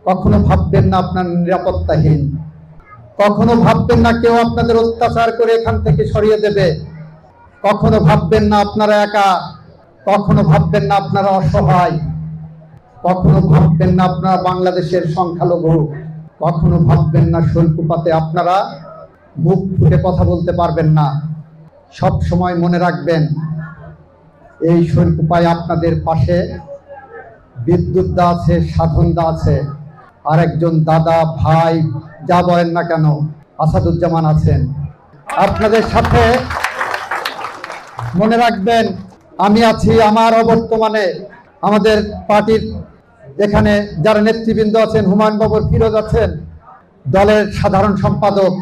কখনো ভাববেন না আপনার নিরাপত্তাহীন, কখনো ভাববেন না কেউ আপনাদের অত্যাচার করে এখান থেকে সরিয়ে দেবে, কখনো ভাববেন না আপনারা একা, কখনো ভাববেন না আপনারা অসহায়, কখনো ভাববেন না আপনারা বাংলাদেশের সংখ্যালঘু, কখনো ভাববেন না শৈলকুপাতে আপনারা মুখ ফুটে কথা বলতে পারবেন না। সব সময় মনে রাখবেন, এই শৈলকুপায় আপনাদের পাশে বিদ্যুৎ দা আছে, সাধন দা আছে, আর একজন দাদা ভাই যা বলেন না কেন আসাদুজ্জামান আছেন আপনাদের সাথে। মনে রাখবেন আমি আছি, আমার অবর্তমানে আমাদের পার্টির এখানে যারা নেতৃবৃন্দ আছেন, হুমায়ুন বাবুর ফিরোজ আছেন, দলের সাধারণ সম্পাদক,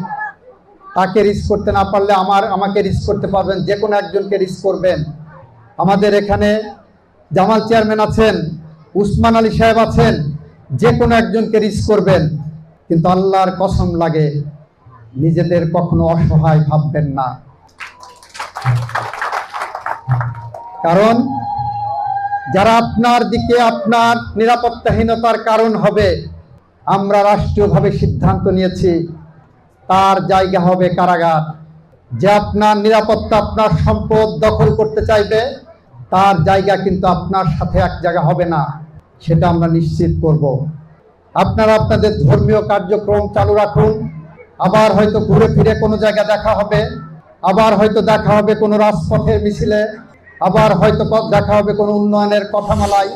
তাকে রিস্ক করতে না পারলে আমাকে রিস্ক করতে পারবেন, যে কোনো একজনকে রিস্ক করবেন। আমাদের এখানে জামাল চেয়ারম্যান আছেন, উসমান আলী সাহেব আছেন, যে কোনো একজনকে রিস্ক করবেন। কিন্তু আল্লাহর কসম লাগে, নিজেদের কখনো অসহায় ভাববেন না। কারণ যারা আপনার দিকে আপনার নিরাপত্তাহীনতার কারণ হবে, আমরা রাষ্ট্রীয়ভাবে সিদ্ধান্ত নিয়েছি তার জায়গা হবে কারাগার। যে আপনার নিরাপত্তা, আপনার সম্পদ দখল করতে চাইবে, তার জায়গা কিন্তু আপনার সাথে এক জায়গা হবে না, সেটা আমরা নিশ্চিত করব। আপনারা আপনাদের ধর্মীয় কার্যক্রম চালু রাখুন, আবার হয়তো ঘুরে ফিরে কোনো জায়গা দেখা হবে, আবার হয়তো দেখা হবে কোনো রাজপথের মিছিলে, আবার হয়তো দেখা হবে কোনো উন্নয়নের কথামালায়।